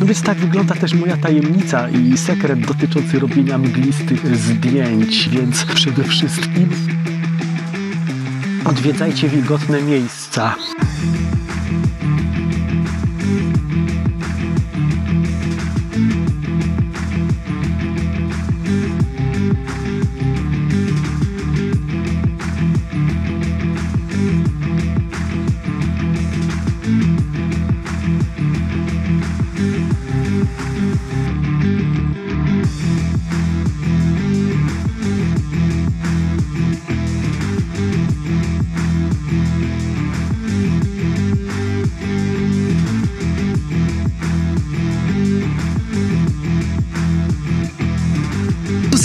No więc tak wygląda też moja tajemnica i sekret dotyczący robienia mglistych zdjęć, więc przede wszystkim odwiedzajcie wilgotne miejsca.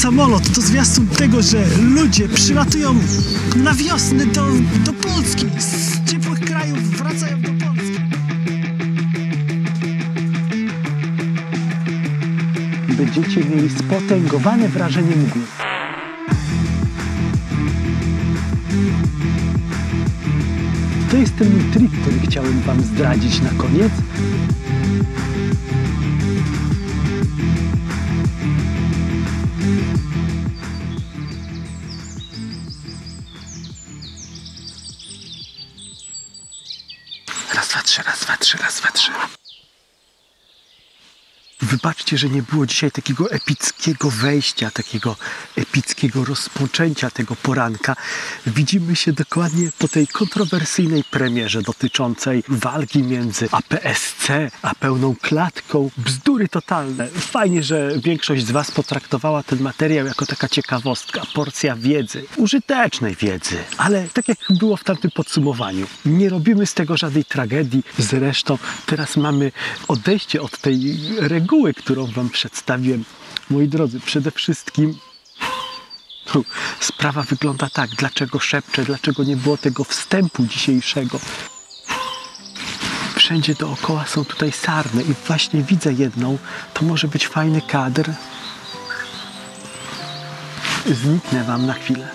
Samolot to zwiastun tego, że ludzie przylatują na wiosnę do Polski, z ciepłych krajów wracają do Polski. Będziecie mieli spotęgowane wrażenie mgły. To jest ten mój trik, który chciałem wam zdradzić na koniec. Raz, dwa, trzy, raz, dwa, trzy, raz, dwa, trzy. Wybaczcie, że nie było dzisiaj takiego epickiego wejścia, takiego epickiego rozpoczęcia tego poranka. Widzimy się dokładnie po tej kontrowersyjnej premierze dotyczącej walki między APS-C a pełną klatką. Bzdury totalne. Fajnie, że większość z was potraktowała ten materiał jako taka ciekawostka, porcja wiedzy, użytecznej wiedzy. Ale tak jak było w tamtym podsumowaniu, nie robimy z tego żadnej tragedii. Zresztą teraz mamy odejście od tej reguły, którą wam przedstawiłem. Moi drodzy, przede wszystkim sprawa wygląda tak. Dlaczego szepczę? Dlaczego nie było tego wstępu dzisiejszego? Wszędzie dookoła są tutaj sarny i właśnie widzę jedną. To może być fajny kadr. Zniknę wam na chwilę.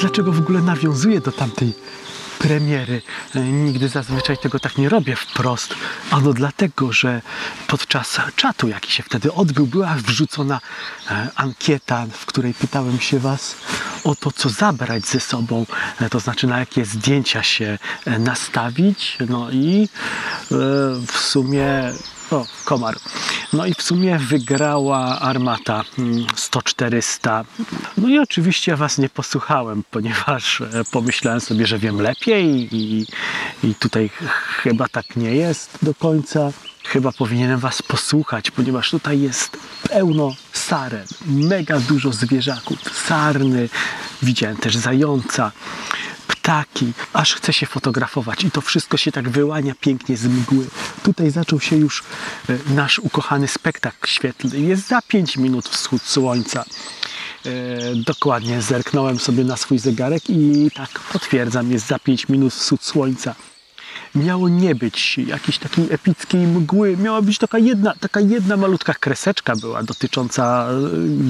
Dlaczego w ogóle nawiązuję do tamtej premiery? Nigdy zazwyczaj tego tak nie robię wprost. Ano dlatego, że podczas czatu, jaki się wtedy odbył, była wrzucona ankieta, w której pytałem się was o to, co zabrać ze sobą, to znaczy na jakie zdjęcia się nastawić. No i w sumie... O, komar. No i w sumie wygrała Armata 100-400. No i oczywiście ja was nie posłuchałem, ponieważ pomyślałem sobie, że wiem lepiej i tutaj chyba tak nie jest do końca. Chyba powinienem was posłuchać, ponieważ tutaj jest pełno saren. Mega dużo zwierzaków. Sarny, widziałem też zająca, ptaki, aż chce się fotografować i to wszystko się tak wyłania pięknie z mgły. Tutaj zaczął się już nasz ukochany spektakl świetlny. Jest za 5 minut wschód słońca. Dokładnie zerknąłem sobie na swój zegarek i tak potwierdzam, jest za 5 minut wschód słońca. Miało nie być jakiejś takiej epickiej mgły, miała być taka jedna malutka kreseczka była dotycząca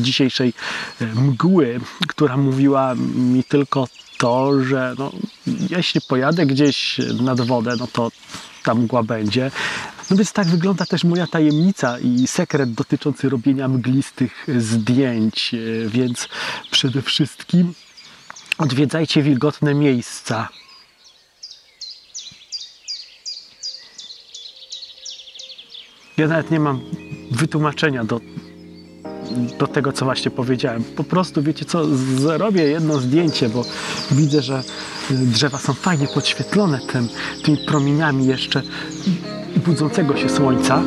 dzisiejszej mgły, która mówiła mi tylko to, że no, jeśli pojadę gdzieś nad wodę, no to ta mgła będzie. No więc tak wygląda też moja tajemnica i sekret dotyczący robienia mglistych zdjęć, więc przede wszystkim odwiedzajcie wilgotne miejsca. Ja nawet nie mam wytłumaczenia do tego, co właśnie powiedziałem. Po prostu, wiecie co, zrobię jedno zdjęcie, bo widzę, że drzewa są fajnie podświetlone tymi promieniami jeszcze budzącego się słońca.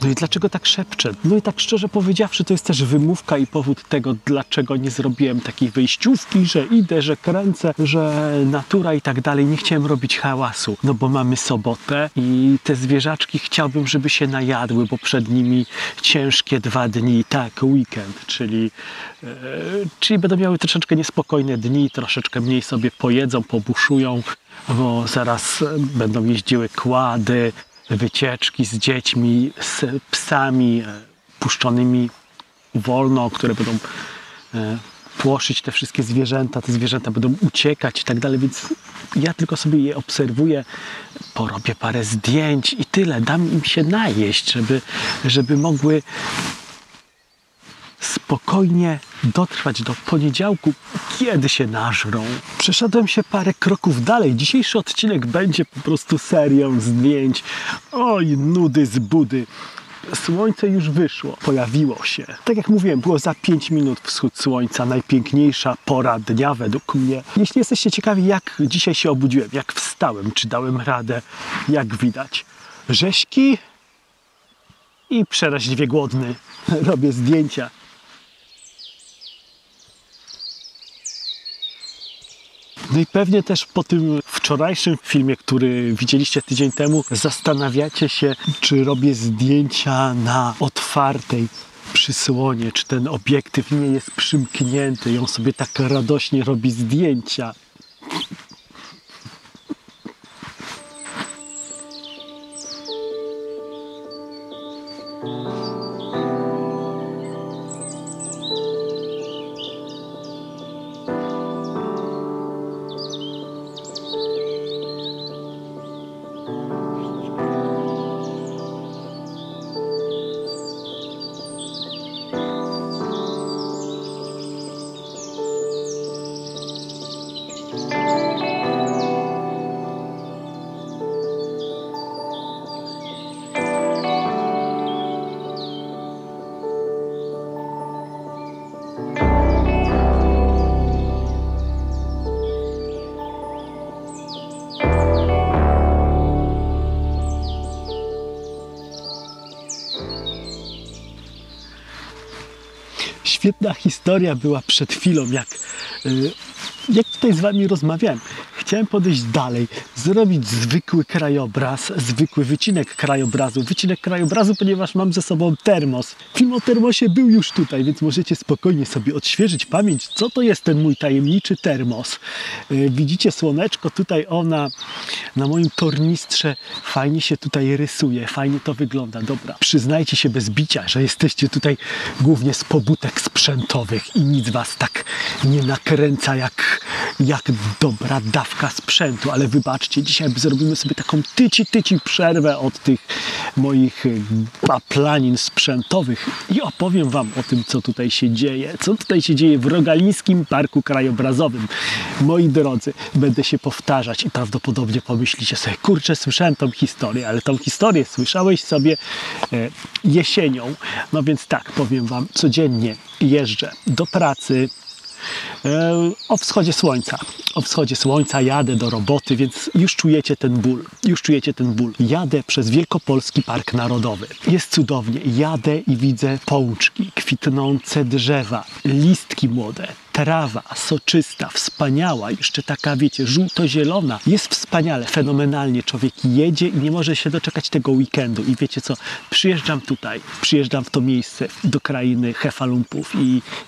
No i dlaczego tak szepczę? No i tak szczerze powiedziawszy, to jest też wymówka i powód tego, dlaczego nie zrobiłem takiej wejściówki, że idę, że kręcę, że natura i tak dalej. Nie chciałem robić hałasu, no bo mamy sobotę i te zwierzaczki chciałbym, żeby się najadły, bo przed nimi ciężkie 2 dni, tak, weekend, czyli będą miały troszeczkę niespokojne dni, troszeczkę mniej sobie pojedzą, pobuszują, bo zaraz będą jeździły kłady, wycieczki z dziećmi, z psami puszczonymi wolno, które będą płoszyć te wszystkie zwierzęta, te zwierzęta będą uciekać i tak dalej, więc ja tylko sobie je obserwuję, porobię parę zdjęć i tyle, dam im się najeść, żeby mogły spokojnie dotrwać do poniedziałku, kiedy się nażrą. Przeszedłem się parę kroków dalej. Dzisiejszy odcinek będzie po prostu serią zdjęć. Oj, nudy z budy. Słońce już wyszło, pojawiło się. Tak jak mówiłem, było za 5 minut wschód słońca, najpiękniejsza pora dnia według mnie. Jeśli jesteście ciekawi, jak dzisiaj się obudziłem, jak wstałem, czy dałem radę, jak widać, rzeźki i przeraźliwie głodny. Robię zdjęcia. No i pewnie też po tym wczorajszym filmie, który widzieliście tydzień temu, zastanawiacie się, czy robię zdjęcia na otwartej przysłonie, czy ten obiektyw nie jest przymknięty i on sobie tak radośnie robi zdjęcia. Świetna historia była przed chwilą, jak tutaj z wami rozmawiałem. Chciałem podejść dalej, zrobić zwykły krajobraz, zwykły wycinek krajobrazu, ponieważ mam ze sobą termos. Film o termosie był już tutaj, więc możecie spokojnie sobie odświeżyć pamięć, co to jest ten mój tajemniczy termos. Widzicie słoneczko tutaj, na moim tornistrze fajnie się tutaj rysuje, fajnie to wygląda. Dobra, przyznajcie się bez bicia, że jesteście tutaj głównie z pobudek sprzętowych i nic was tak nie nakręca jak dobra dawka sprzętu, ale wybaczcie, dzisiaj zrobimy sobie taką tyci przerwę od tych moich paplanin sprzętowych i opowiem wam o tym, co tutaj się dzieje w Rogalińskim Parku Krajobrazowym. Moi drodzy, będę się powtarzać i prawdopodobnie pomyślicie sobie, kurczę, słyszałem tą historię, ale tą historię słyszałeś sobie jesienią. No więc tak, powiem wam, codziennie jeżdżę do pracy, O wschodzie słońca. O wschodzie słońca jadę do roboty, więc już czujecie ten ból. Już czujecie ten ból. Jadę przez Wielkopolski Park Narodowy. Jest cudownie. Jadę i widzę pączki, kwitnące drzewa, listki młode, trawa soczysta, wspaniała, jeszcze taka, wiecie, żółto-zielona. Jest wspaniale, fenomenalnie. Człowiek jedzie i nie może się doczekać tego weekendu. I wiecie co? Przyjeżdżam tutaj, przyjeżdżam w to miejsce, do krainy Hefalumpów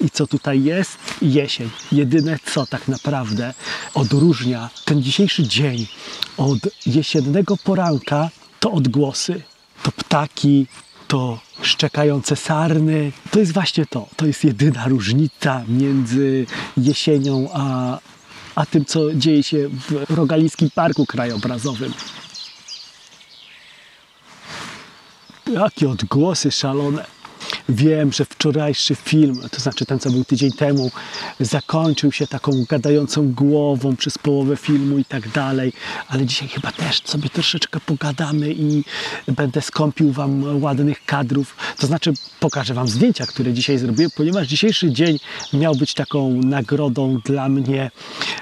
i co tutaj jest? Jesień. Jedyne co tak naprawdę odróżnia ten dzisiejszy dzień od jesiennego poranka, to odgłosy, to ptaki, to szczekające sarny. To jest właśnie to. To jest jedyna różnica między jesienią a tym, co dzieje się w Rogalińskim Parku Krajobrazowym. Jakie odgłosy szalone. Wiem, że wczorajszy film, to znaczy ten, co był tydzień temu, zakończył się taką gadającą głową przez połowę filmu i tak dalej, ale dzisiaj chyba też sobie troszeczkę pogadamy i będę skąpił wam ładnych kadrów. To znaczy pokażę wam zdjęcia, które dzisiaj zrobiłem, ponieważ dzisiejszy dzień miał być taką nagrodą dla mnie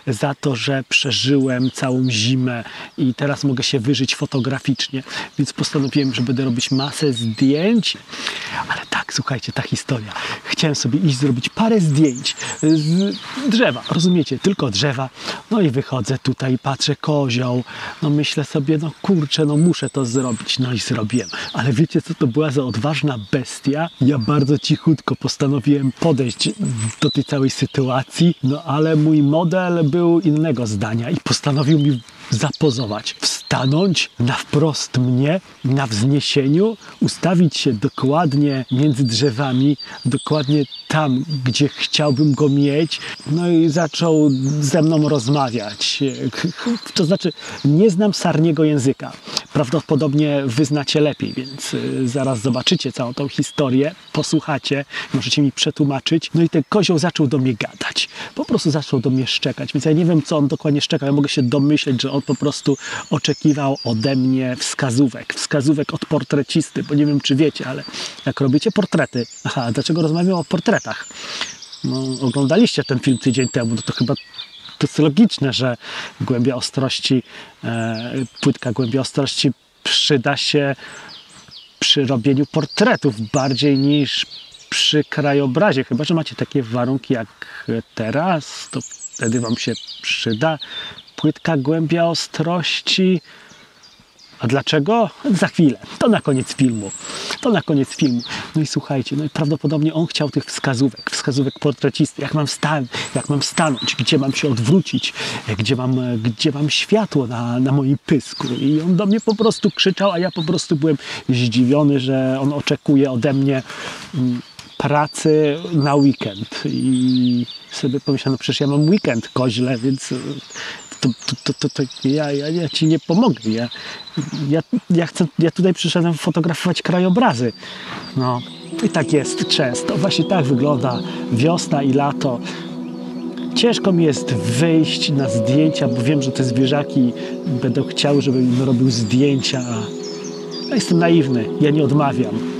za to, że przeżyłem całą zimę i teraz mogę się wyżyć fotograficznie, więc postanowiłem, że będę robić masę zdjęć, ale tak, słuchajcie, ta historia. Chciałem sobie iść zrobić parę zdjęć z drzewa, rozumiecie, tylko drzewa. No i wychodzę tutaj i patrzę, kozioł. No myślę sobie, no kurczę, no muszę to zrobić. No i zrobiłem. Ale wiecie, co to była za odważna bestia? Ja bardzo cichutko postanowiłem podejść do tej całej sytuacji, no ale mój model był innego zdania i postanowił mi zapozować, stanąć na wprost mnie, na wzniesieniu, ustawić się dokładnie między drzewami, dokładnie tam, gdzie chciałbym go mieć. No i zaczął ze mną rozmawiać. To znaczy, nie znam sarniego języka. Prawdopodobnie wy znacie lepiej, więc zaraz zobaczycie całą tą historię, posłuchacie, możecie mi przetłumaczyć. No i ten kozioł zaczął do mnie gadać. Po prostu zaczął do mnie szczekać, więc ja nie wiem, co on dokładnie szczekał. Ja mogę się domyśleć, że on po prostu oczekiwał ode mnie wskazówek od portrecisty, bo nie wiem, czy wiecie, ale jak robicie portrety, dlaczego rozmawiam o portretach? No, oglądaliście ten film tydzień temu, no to chyba to jest logiczne, że głębia ostrości, płytka głębia ostrości przyda się przy robieniu portretów bardziej niż przy krajobrazie. Chyba że macie takie warunki jak teraz, to wtedy wam się przyda płytka głębia ostrości. A dlaczego? Za chwilę. To na koniec filmu. No i słuchajcie, no i prawdopodobnie on chciał tych wskazówek portrecisty. Jak mam stanąć, gdzie mam się odwrócić, gdzie mam światło na moim pysku. I on do mnie po prostu krzyczał, a ja po prostu byłem zdziwiony, że on oczekuje ode mnie pracy na weekend. I sobie pomyślałem, no przecież ja mam weekend, koźle, więc ja ci nie pomogę. Ja tutaj przyszedłem fotografować krajobrazy. No i tak jest często. Właśnie tak wygląda wiosna i lato. Ciężko mi jest wyjść na zdjęcia, bo wiem, że te zwierzaki będą chciały, żebym im robił zdjęcia. Ja jestem naiwny, ja nie odmawiam.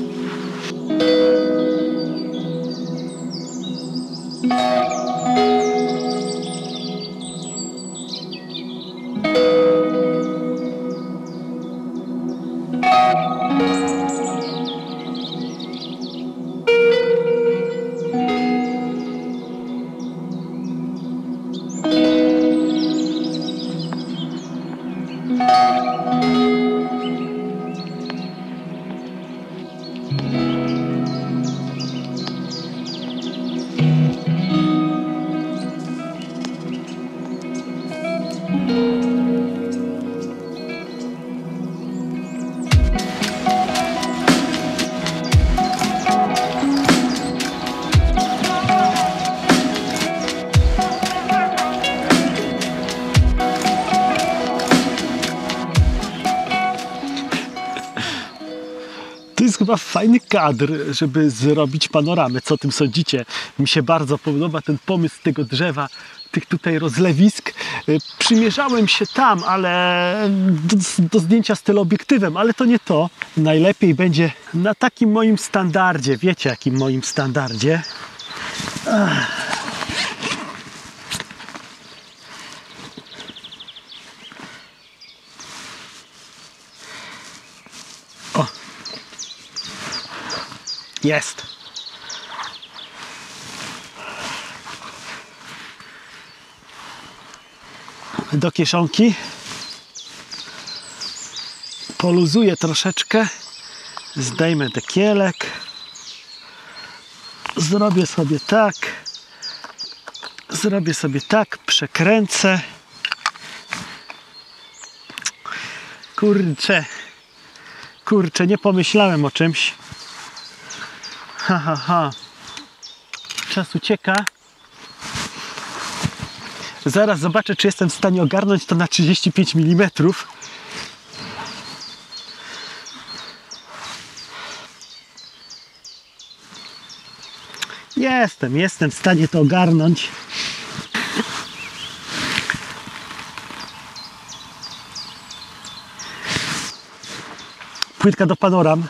To jest chyba fajny kadr, żeby zrobić panoramę. Co o tym sądzicie? Mi się bardzo podoba ten pomysł tego drzewa, tych tutaj rozlewisk. Przymierzałem się tam, ale do zdjęcia z teleobiektywem, ale to nie to. Najlepiej będzie na takim moim standardzie. Wiecie, jakim moim standardzie? Jest. Do kieszonki. Poluzuję troszeczkę. Zdejmę dekielek. Zrobię sobie tak, przekręcę. Kurczę, nie pomyślałem o czymś. Czas ucieka. Zaraz zobaczę, czy jestem w stanie ogarnąć to na 35 mm. Jestem w stanie to ogarnąć. Płytka do panoram.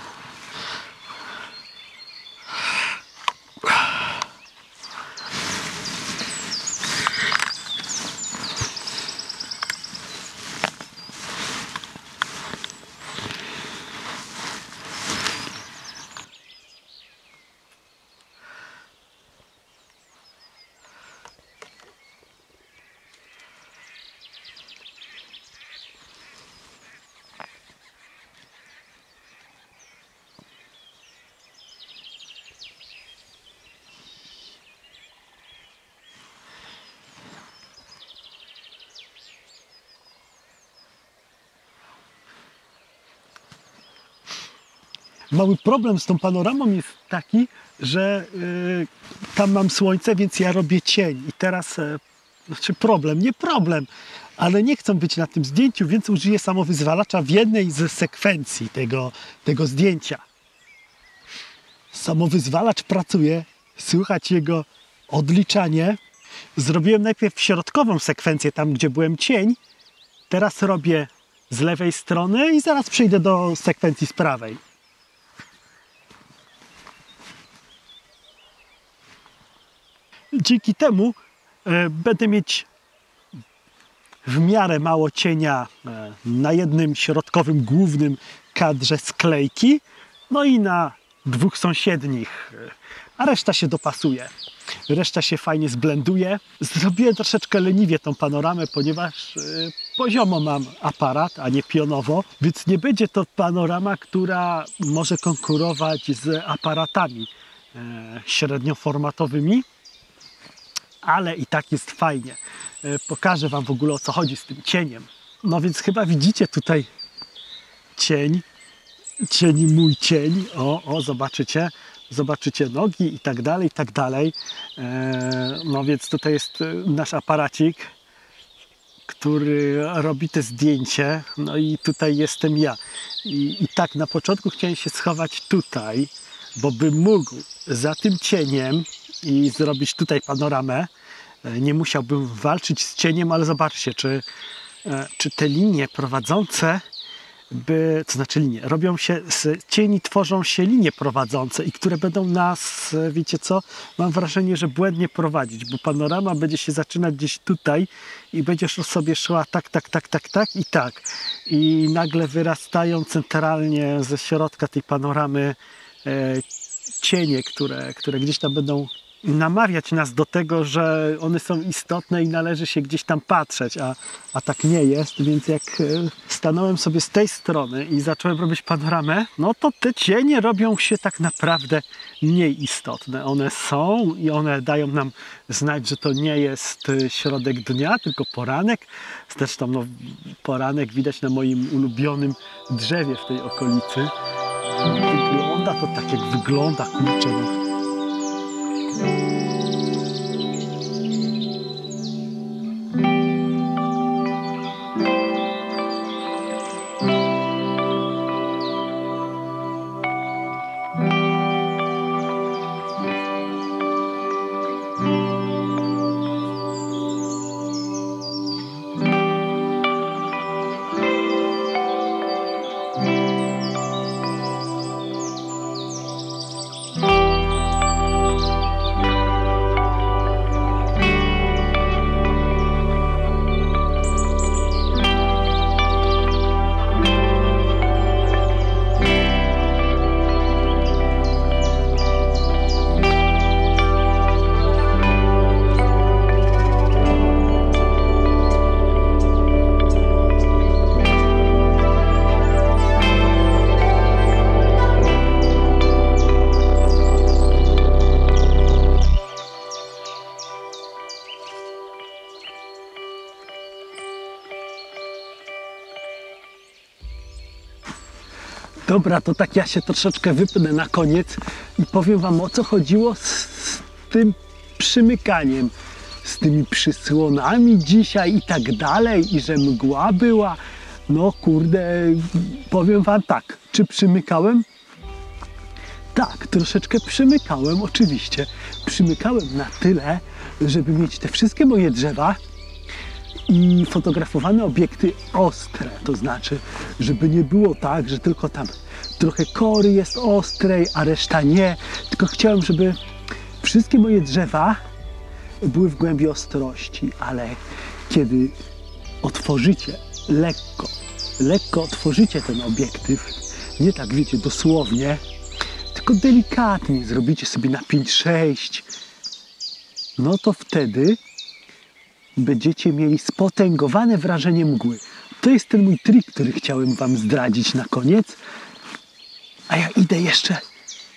Mały problem z tą panoramą jest taki, że tam mam słońce, więc ja robię cień. I teraz, nie problem, ale nie chcę być na tym zdjęciu, więc użyję samowyzwalacza w jednej z sekwencji tego zdjęcia. Samowyzwalacz pracuje, słychać jego odliczanie. Zrobiłem najpierw środkową sekwencję, tam gdzie byłem cień. Teraz robię z lewej strony i zaraz przejdę do sekwencji z prawej. Dzięki temu będę mieć w miarę mało cienia na jednym środkowym, głównym kadrze sklejki, no i na dwóch sąsiednich, a reszta się dopasuje. Reszta się fajnie zblenduje. Zrobiłem troszeczkę leniwie tą panoramę, ponieważ poziomo mam aparat, a nie pionowo, więc nie będzie to panorama, która może konkurować z aparatami średnioformatowymi, ale i tak jest fajnie. Pokażę Wam w ogóle, o co chodzi z tym cieniem. No więc chyba widzicie tutaj cień, mój cień. O, zobaczycie nogi i tak dalej, i tak dalej. No więc tutaj jest nasz aparacik, który robi te zdjęcie. No i tutaj jestem ja. I tak na początku chciałem się schować tutaj, bo bym mógł za tym cieniem i zrobić tutaj panoramę. Nie musiałbym walczyć z cieniem, ale zobaczcie, czy te linie prowadzące, to znaczy linie, robią się z cieni, tworzą się linie prowadzące i które będą nas, wiecie co, mam wrażenie, że błędnie prowadzić, bo panorama będzie się zaczynać gdzieś tutaj i będziesz sobie szła tak i tak. I nagle wyrastają centralnie ze środka tej panoramy cienie, które gdzieś tam będą namawiać nas do tego, że one są istotne i należy się gdzieś tam patrzeć, a tak nie jest, więc jak stanąłem sobie z tej strony i zacząłem robić panoramę, no to te cienie robią się tak naprawdę mniej istotne. One są i one dają nam znać, że to nie jest środek dnia, tylko poranek. Zresztą no, poranek widać na moim ulubionym drzewie w tej okolicy. Wygląda to tak, jak wygląda, kurczę, no. Dobra, to tak ja się troszeczkę wypnę na koniec i powiem wam, o co chodziło z tym przymykaniem, z tymi przysłonami dzisiaj i tak dalej, i że mgła była. No kurde, powiem wam tak, czy przymykałem? Tak, troszeczkę przymykałem, oczywiście. Przymykałem na tyle, żeby mieć te wszystkie moje drzewa i fotografowane obiekty ostre, to znaczy, żeby nie było tak, że tylko tam trochę kory jest ostrej, a reszta nie, tylko chciałem, żeby wszystkie moje drzewa były w głębi ostrości, ale kiedy otworzycie lekko otworzycie ten obiektyw, nie tak wiecie dosłownie, tylko delikatnie zrobicie sobie na 5-6, no to wtedy będziecie mieli spotęgowane wrażenie mgły. To jest ten mój trik, który chciałem wam zdradzić na koniec. A ja idę jeszcze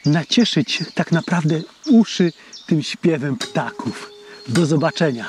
nacieszyć tak naprawdę uszy tym śpiewem ptaków. Do zobaczenia.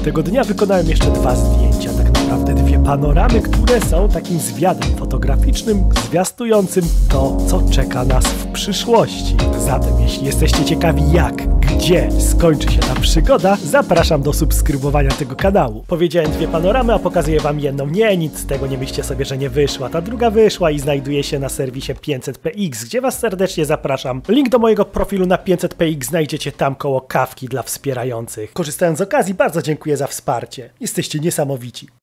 Tego dnia wykonałem jeszcze 2 zdjęcia, tak naprawdę 2 panoramy, które są takim zwiadem fotograficznym zwiastującym to, co czeka nas w przyszłości. Zatem, jeśli jesteście ciekawi jak, gdzie skończy się ta przygoda, zapraszam do subskrybowania tego kanału. Powiedziałem 2 panoramy, a pokazuję wam jedną. Nie, nic z tego, nie myślcie sobie, że nie wyszła. Ta druga wyszła i znajduje się na serwisie 500px, gdzie was serdecznie zapraszam. Link do mojego profilu na 500px znajdziecie tam koło kawki dla wspierających. Korzystając z okazji, bardzo dziękuję za wsparcie. Jesteście niesamowici.